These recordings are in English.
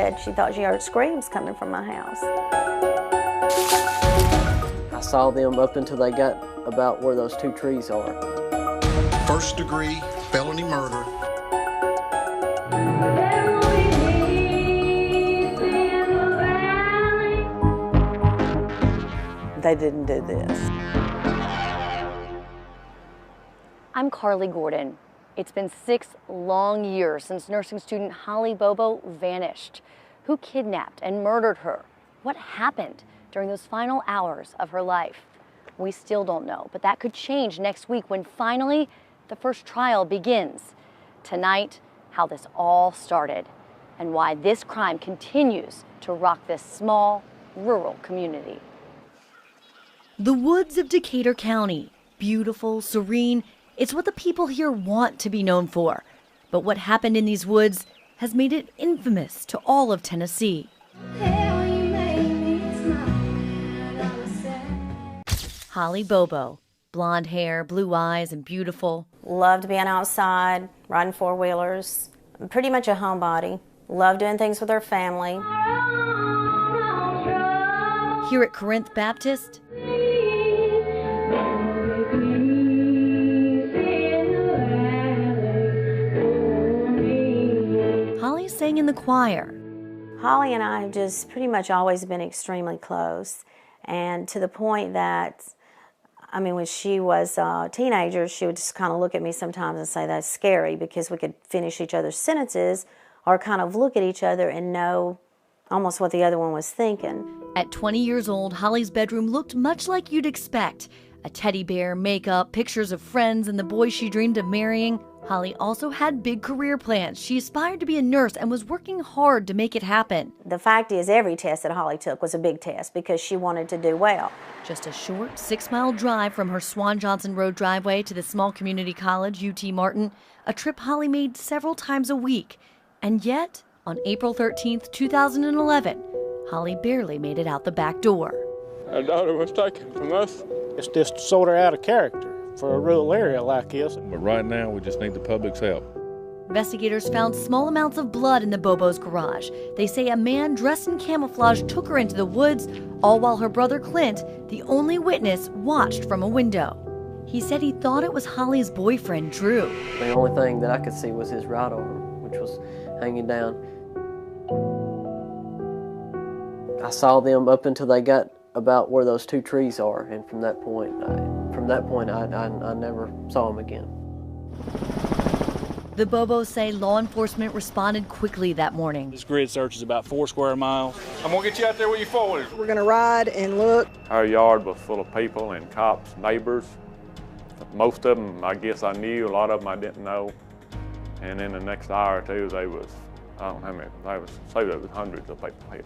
She thought she heard screams coming from my house. I saw them up until they got about where those two trees are. First-degree felony murder. They didn't do this. I'm Carly Gordon. It's been 6 long years since nursing student Lynn Bobo vanished. Who kidnapped and murdered her? What happened during those final hours of her life? We still don't know, but that could change next week when finally the first trial begins. Tonight, how this all started and why this crime continues to rock this small, rural community. The woods of Decatur County, beautiful, serene, it's what the people here want to be known for. But what happened in these woods has made it infamous to all of Tennessee. Lynn Bobo, blonde hair, blue eyes, and beautiful. Loved being outside, riding four-wheelers. Pretty much a homebody. Loved doing things with her family. Here at Corinth Baptist, Holly sang in the choir. Holly and I have just pretty much always been extremely close, and to the point that, I mean, when she was a teenager, she would just kind of look at me sometimes and say, that's scary, because we could finish each other's sentences or kind of look at each other and know almost what the other one was thinking. At 20 years old, Holly's bedroom looked much like you'd expect. A teddy bear, makeup, pictures of friends and the boy she dreamed of marrying. Holly also had big career plans. She aspired to be a nurse and was working hard to make it happen. The fact is, every test that Holly took was a big test because she wanted to do well. Just a short 6-mile drive from her Swan Johnson Road driveway to the small community college, UT Martin, a trip Holly made several times a week. And yet, on April 13th, 2011, Holly barely made it out the back door. Our daughter was taken from us. It's just sort of out of character for a rural area like this. But right now, we just need the public's help. Investigators found small amounts of blood in the Bobo's garage. They say a man dressed in camouflage took her into the woods, all while her brother Clint, the only witness, watched from a window. He said he thought it was Holly's boyfriend, Drew. The only thing that I could see was his right arm, which was hanging down. I saw them up until they got about where those two trees are, and from that point I never saw them again. The Bobos say law enforcement responded quickly that morning. This grid search is about 4 square miles. I'm gonna get you out there with your forward. We're gonna ride and look. Our yard was full of people and cops, neighbors. Most of them, I guess I knew. A lot of them I didn't know. And in the next hour or two, they was, I don't know how many, there was hundreds of people here.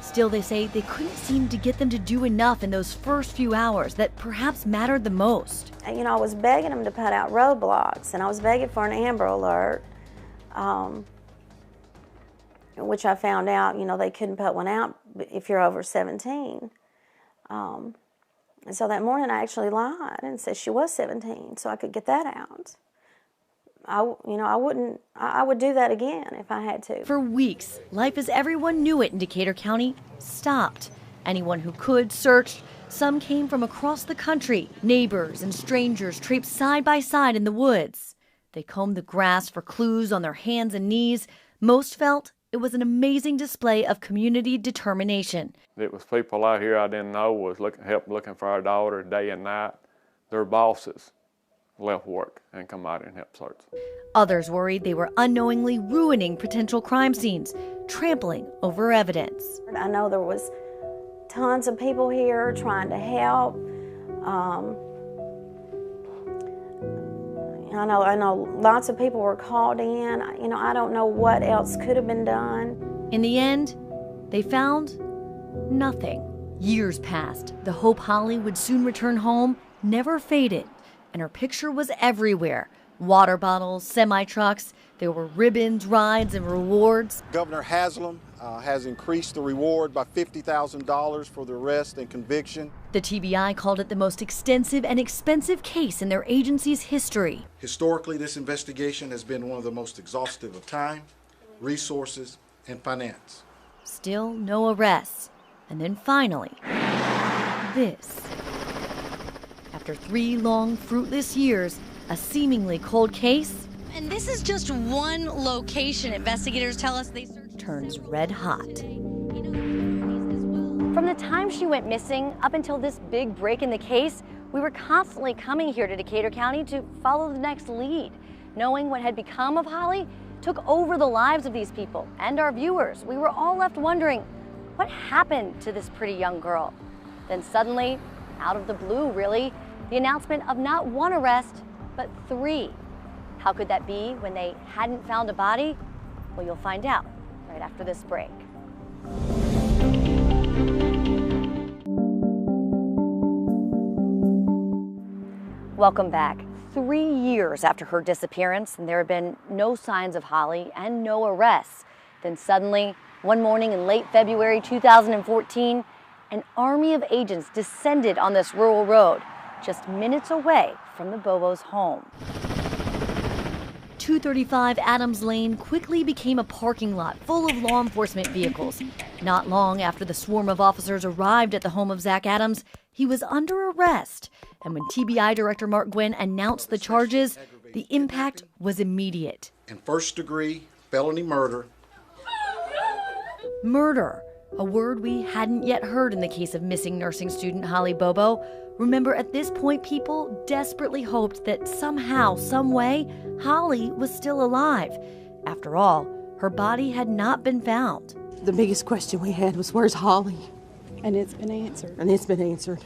Still, they say they couldn't seem to get them to do enough in those first few hours that perhaps mattered the most. You know, I was begging them to put out roadblocks, and I was begging for an Amber Alert, which I found out, you know, they couldn't put one out if you're over 17. And so that morning I actually lied and said she was 17, so I could get that out. I would do that again if I had to. For weeks, life as everyone knew it in Decatur County stopped. Anyone who could searched. Some came from across the country. Neighbors and strangers traipsed side by side in the woods. They combed the grass for clues on their hands and knees. Most felt it was an amazing display of community determination. It was people out here I didn't know was looking for our daughter day and night. Their bosses left work and come out and help search. Others worried they were unknowingly ruining potential crime scenes, trampling over evidence. I know there was tons of people here trying to help. I know lots of people were called in. You know, I don't know what else could have been done. In the end, they found nothing. Years passed. The hope Holly would soon return home never faded, and her picture was everywhere. Water bottles, semi-trucks, there were ribbons, rides, and rewards. Governor Haslam has increased the reward by $50,000 for the arrest and conviction. The TBI called it the most extensive and expensive case in their agency's history. Historically, this investigation has been one of the most exhaustive of time, resources, and finance. Still no arrests. And then finally, this. After 3 long, fruitless years, a seemingly cold case. And this is just one location. Investigators tell us they searched. Turns red hot. From the time she went missing up until this big break in the case, we were constantly coming here to Decatur County to follow the next lead. Knowing what had become of Holly took over the lives of these people and our viewers. We were all left wondering, what happened to this pretty young girl? Then suddenly, out of the blue really, the announcement of not 1 arrest, but 3. How could that be when they hadn't found a body? Well, you'll find out right after this break. Welcome back. 3 years after her disappearance, and there have been no signs of Holly and no arrests. Then suddenly, one morning in late February 2014, an army of agents descended on this rural road, just minutes away from the Bobo's home. 235 Adams Lane quickly became a parking lot full of law enforcement vehicles. Not long after the swarm of officers arrived at the home of Zach Adams, he was under arrest. And when TBI Director Mark Gwynn announced the charges, the impact was immediate. And first-degree felony murder. Murder, a word we hadn't yet heard in the case of missing nursing student Holly Bobo. Remember, at this point, people desperately hoped that somehow, some way, Holly was still alive. After all, her body had not been found. The biggest question we had was, where's Holly? And it's been answered. And it's been answered.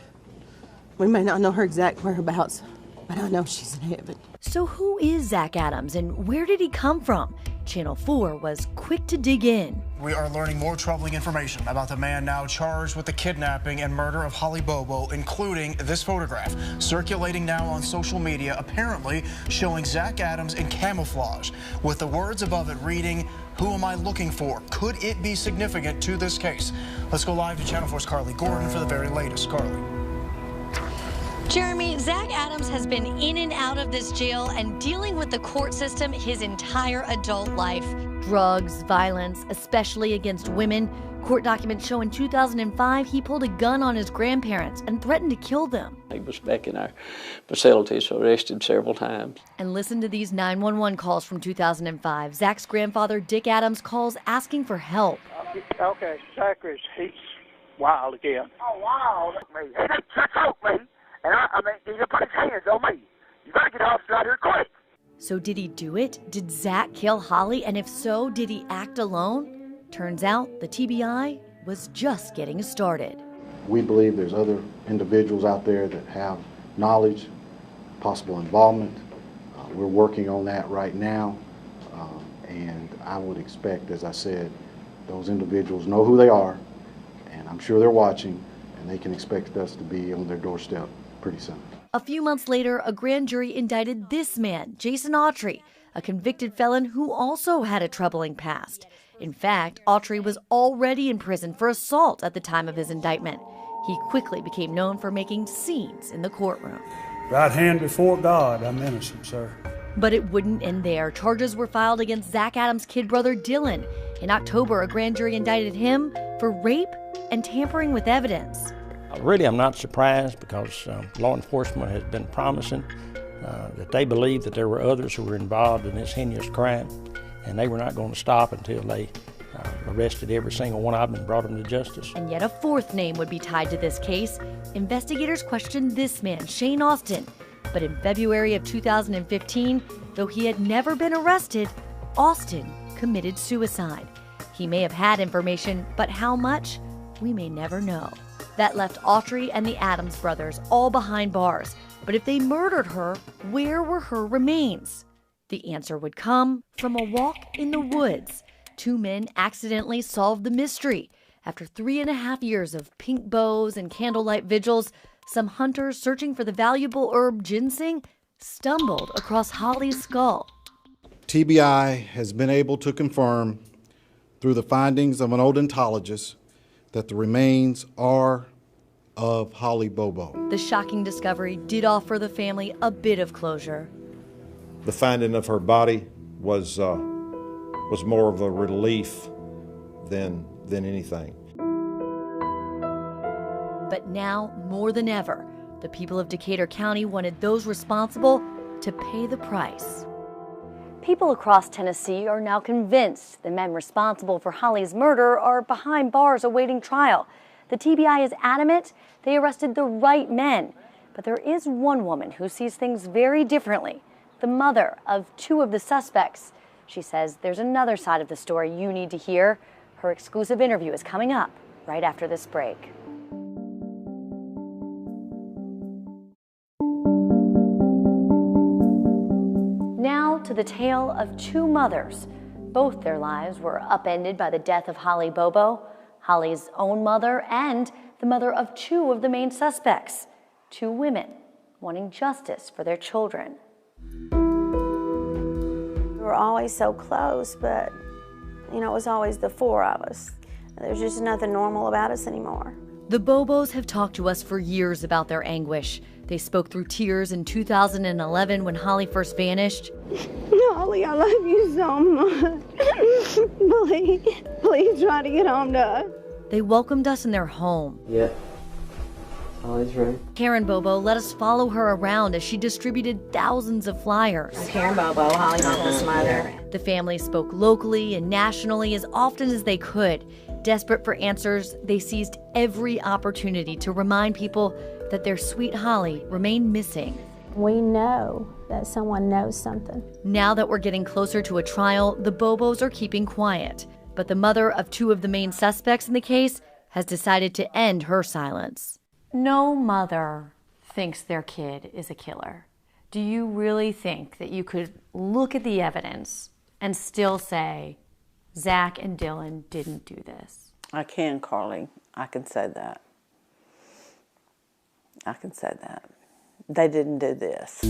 We may not know her exact whereabouts, but I know she's in heaven. So who is Zach Adams and where did he come from? Channel 4 was quick to dig in. We are learning more troubling information about the man now charged with the kidnapping and murder of Holly Bobo, including this photograph circulating now on social media, apparently showing Zach Adams in camouflage, with the words above it reading, "Who am I looking for? Could it be significant to this case?" Let's go live to Channel 4's Carly Gordon for the very latest. Carly. Jeremy, Zach Adams has been in and out of this jail and dealing with the court system his entire adult life. Drugs, violence, especially against women. Court documents show in 2005 he pulled a gun on his grandparents and threatened to kill them. He was back in our facility, so arrested several times. And listen to these 911 calls from 2005. Zach's grandfather, Dick Adams, calls asking for help. Okay, Zach he's wild again. Oh, wild? He didn't choke me. And I mean, he didn't put his hands on me. You gotta get officers out here quick. So did he do it? Did Zach kill Holly? And if so, did he act alone? Turns out the TBI was just getting started. We believe there's other individuals out there that have knowledge, possible involvement. We're working on that right now. And I would expect, as I said, those individuals know who they are, and I'm sure they're watching, and they can expect us to be on their doorstep pretty soon. A few months later, a grand jury indicted this man, Jason Autry, a convicted felon who also had a troubling past. In fact, Autry was already in prison for assault at the time of his indictment. He quickly became known for making scenes in the courtroom. Right hand before God, I'm innocent, sir. But it wouldn't end there. Charges were filed against Zach Adams' kid brother Dylan. In October, a grand jury indicted him for rape and tampering with evidence. Really, I'm not surprised because law enforcement has been promising that they believe that there were others who were involved in this heinous crime, and they were not going to stop until they arrested every single one of them and brought them to justice. And yet a fourth name would be tied to this case. Investigators questioned this man, Shane Austin. But in February of 2015, though he had never been arrested, Austin committed suicide. He may have had information, but how much? We may never know. That left Autry and the Adams brothers all behind bars. But if they murdered her, where were her remains? The answer would come from a walk in the woods. 2 men accidentally solved the mystery. After 3.5 years of pink bows and candlelight vigils, some hunters searching for the valuable herb ginseng stumbled across Holly's skull. TBI has been able to confirm through the findings of an odontologist that the remains are of Holly Bobo. The shocking discovery did offer the family a bit of closure. The finding of her body was more of a relief than anything. But now, more than ever, the people of Decatur County wanted those responsible to pay the price. People across Tennessee are now convinced the men responsible for Holly's murder are behind bars awaiting trial. The TBI is adamant they arrested the right men. But there is one woman who sees things very differently, the mother of two of the suspects. She says there's another side of the story you need to hear. Her exclusive interview is coming up right after this break. Now to the tale of two mothers. Both their lives were upended by the death of Holly Bobo, Holly's own mother, and the mother of two of the main suspects. Two women wanting justice for their children. We were always so close, but, you know, it was always the four of us. There's just nothing normal about us anymore. The Bobos have talked to us for years about their anguish. They spoke through tears in 2011 when Holly first vanished. Holly, I love you so much. Please try to get home to us. They welcomed us in their home. Yeah. Holly's right. Karen Bobo let us follow her around as she distributed thousands of flyers. I'm Karen Bobo, Holly Bobo's mother. The family spoke locally and nationally as often as they could. Desperate for answers, they seized every opportunity to remind people that their sweet Holly remained missing. We know that someone knows something. Now that we're getting closer to a trial, the Bobos are keeping quiet. But the mother of two of the main suspects in the case has decided to end her silence. No mother thinks their kid is a killer. Do you really think that you could look at the evidence and still say, Zach and Dylan didn't do this? I can, Carly. I can say that. I can say that. They didn't do this.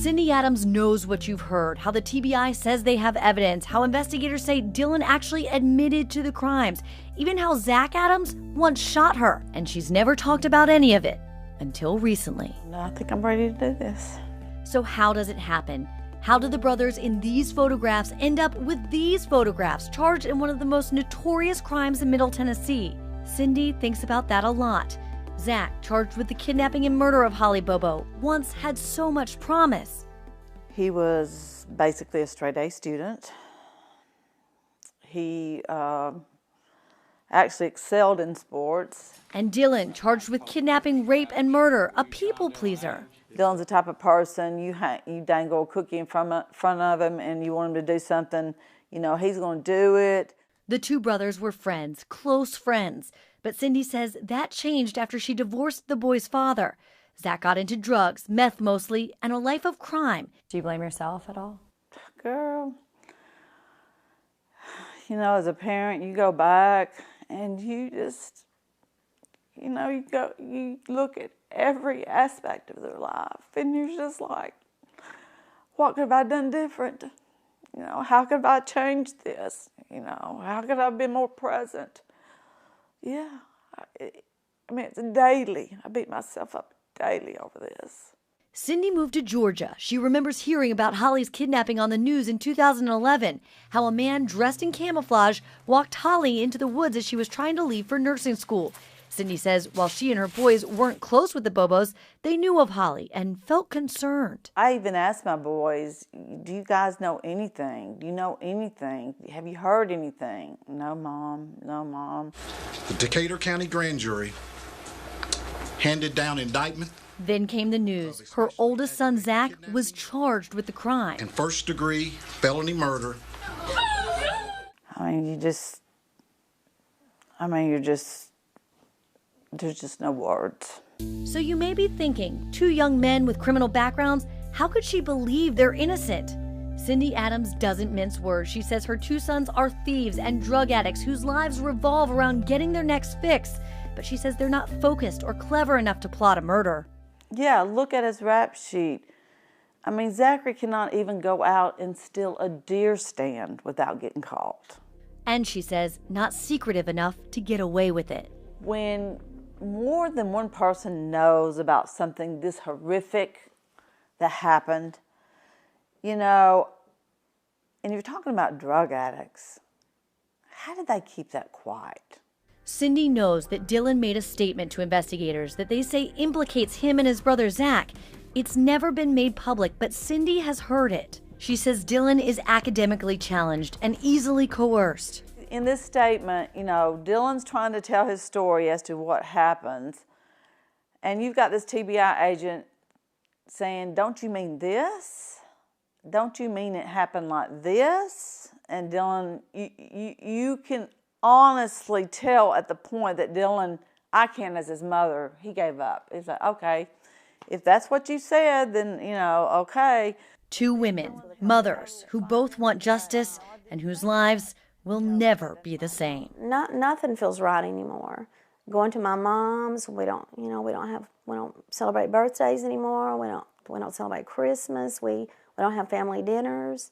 Cindy Adams knows what you've heard, how the TBI says they have evidence, how investigators say Dylan actually admitted to the crimes, even how Zach Adams once shot her, and she's never talked about any of it until recently. No, I think I'm ready to do this. So how does it happen? How did the brothers in these photographs end up with these photographs, charged in one of the most notorious crimes in Middle Tennessee? Cindy thinks about that a lot. Zach, charged with the kidnapping and murder of Holly Bobo, once had so much promise. He was basically a straight-A student. He actually excelled in sports. And Dylan, charged with kidnapping, rape, and murder, a people pleaser. Dylan's the type of person, you dangle a cookie in front of him and you want him to do something, you know, he's going to do it. The two brothers were friends, close friends. But Cindy says that changed after she divorced the boy's father. Zach got into drugs, meth mostly, and a life of crime. Do you blame yourself at all? Girl, you know, as a parent, you go back and you just, you know, you look at every aspect of their life and you're just like, what could have I done different? You know, how could I change this? You know, how could I have been more present? Yeah, I mean, it's daily. I beat myself up daily over this. Cindy moved to Georgia. She remembers hearing about Holly's kidnapping on the news in 2011, how a man dressed in camouflage walked Holly into the woods as she was trying to leave for nursing school. Cindy says while she and her boys weren't close with the Bobos, they knew of Holly and felt concerned. I even asked my boys, do you guys know anything? Do you know anything? Have you heard anything? No, Mom. No, Mom. The Decatur County grand jury handed down indictment. Then came the news. Her oldest son, Zach, was charged with the crime. And first-degree felony murder. I mean, there's just no words. So you may be thinking, two young men with criminal backgrounds, how could she believe they're innocent? Cindy Adams doesn't mince words. She says her two sons are thieves and drug addicts whose lives revolve around getting their next fix. But she says they're not focused or clever enough to plot a murder. Yeah, look at his rap sheet. I mean, Zachary cannot even go out and steal a deer stand without getting caught. And she says not secretive enough to get away with it. When more than one person knows about something this horrific that happened, you know, and you're talking about drug addicts, how did they keep that quiet? Cindy knows that Dylan made a statement to investigators that they say implicates him and his brother Zach. It's never been made public, but Cindy has heard it. She says Dylan is academically challenged and easily coerced. In this statement, you know, Dylan's trying to tell his story as to what happens, and you've got this TBI agent saying, don't you mean this? Don't you mean it happened like this? And Dylan, you can honestly tell at the point that Dylan, I can as his mother, he gave up. He's like, okay, if that's what you said, then, you know, okay. Two women, mothers, who both want justice and whose lives will never be the same. Nothing feels right anymore. Going to my mom's, we don't celebrate birthdays anymore. We don't celebrate Christmas. We don't have family dinners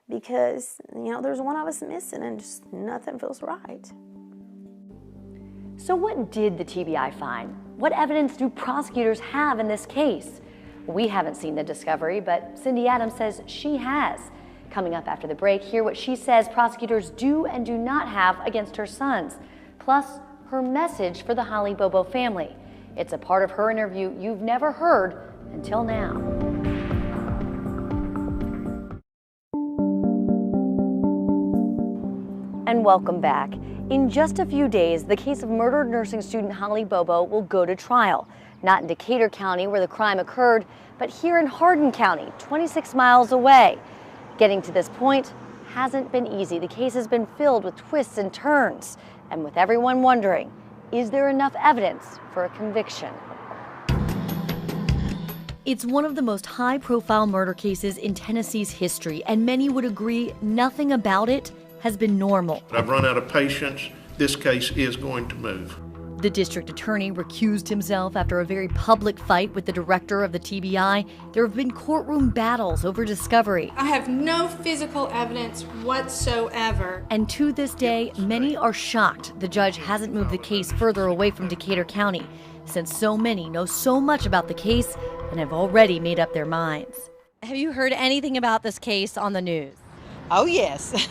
because, you know, there's one of us missing and just nothing feels right. So what did the TBI find? What evidence do prosecutors have in this case? We haven't seen the discovery, but Cindy Adams says she has. Coming up after the break, hear what she says prosecutors do and do not have against her sons, plus her message for the Holly Bobo family. It's a part of her interview you've never heard until now. And welcome back. In just a few days, the case of murdered nursing student Holly Bobo will go to trial. Not in Decatur County where the crime occurred, but here in Darden County, 26 miles away. Getting to this point hasn't been easy. The case has been filled with twists and turns, and with everyone wondering, is there enough evidence for a conviction? It's one of the most high-profile murder cases in Tennessee's history, and many would agree nothing about it has been normal. I've run out of patience. This case is going to move. The district attorney recused himself after a very public fight with the director of the TBI. There have been courtroom battles over discovery. I have no physical evidence whatsoever. And to this day, many are shocked the judge hasn't moved the case further away from Decatur County, since so many know so much about the case and have already made up their minds. Have you heard anything about this case on the news? Oh, yes.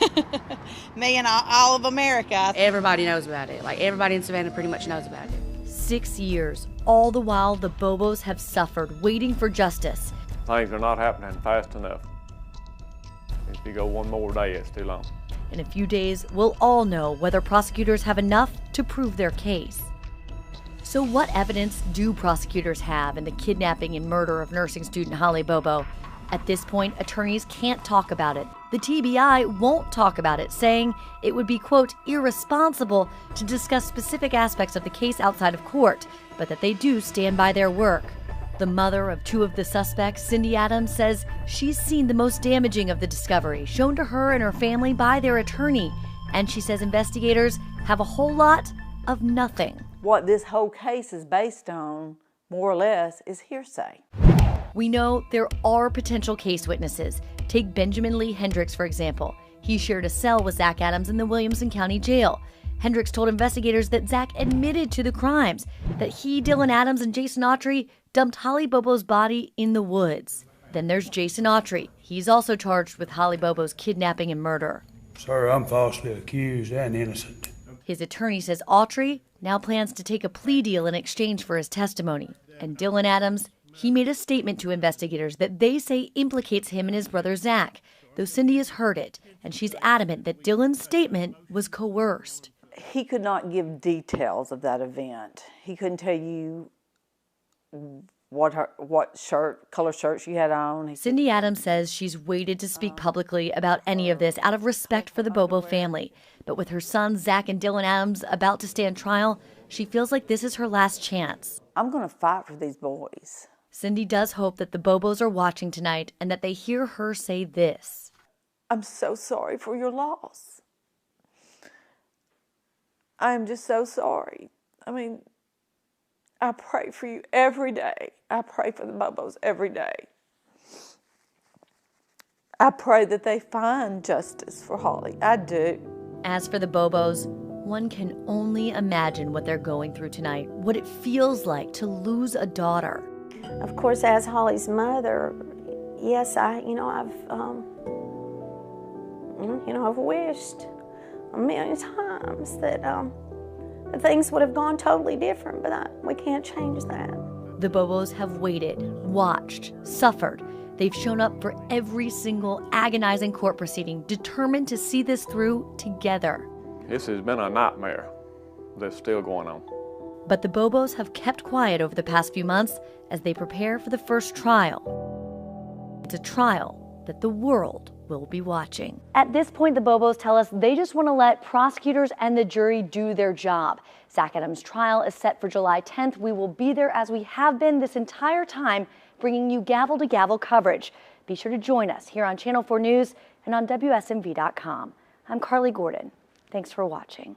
Me and all of America. Everybody knows about it. Like, everybody in Savannah pretty much knows about it. 6 years. All the while, the Bobos have suffered, waiting for justice. Things are not happening fast enough. If you go one more day, it's too long. In a few days, we'll all know whether prosecutors have enough to prove their case. So what evidence do prosecutors have in the kidnapping and murder of nursing student Holly Bobo? At this point, attorneys can't talk about it. The TBI won't talk about it, saying it would be, quote, irresponsible to discuss specific aspects of the case outside of court, but that they do stand by their work. The mother of two of the suspects, Cindy Adams, says she's seen the most damaging of the discovery, shown to her and her family by their attorney. And she says investigators have a whole lot of nothing. What this whole case is based on, more or less, is hearsay. We know there are potential case witnesses. Take Benjamin Lee Hendricks, for example. He shared a cell with Zach Adams in the Williamson County Jail. Hendricks told investigators that Zach admitted to the crimes, that he, Dylan Adams, and Jason Autry dumped Holly Bobo's body in the woods. Then there's Jason Autry. He's also charged with Holly Bobo's kidnapping and murder. Sir, I'm falsely accused and innocent. His attorney says Autry now plans to take a plea deal in exchange for his testimony. And Dylan Adams, he made a statement to investigators that they say implicates him and his brother Zach, though Cindy has heard it, and she's adamant that Dylan's statement was coerced. He could not give details of that event. He couldn't tell you what color shirt she had on. Cindy Adams says she's waited to speak publicly about any of this out of respect for the Bobo family. But with her sons, Zach and Dylan Adams, about to stand trial, she feels like this is her last chance. I'm going to fight for these boys. Cindy does hope that the Bobos are watching tonight and that they hear her say this. I'm so sorry for your loss. I am just so sorry. I mean, I pray for you every day. I pray for the Bobos every day. I pray that they find justice for Holly. I do. As for the Bobos, one can only imagine what they're going through tonight, what it feels like to lose a daughter. Of course, as Holly's mother, yes, I've wished a million times that things would have gone totally different, but we can't change that. The Bobos have waited, watched, suffered. They've shown up for every single agonizing court proceeding, determined to see this through together. This has been a nightmare that's still going on. But the Bobos have kept quiet over the past few months as they prepare for the first trial. It's a trial that the world will be watching. At this point, the Bobos tell us they just want to let prosecutors and the jury do their job. Zach Adams' trial is set for July 10th. We will be there as we have been this entire time, bringing you gavel-to-gavel coverage. Be sure to join us here on Channel 4 News and on WSMV.com. I'm Carly Gordon. Thanks for watching.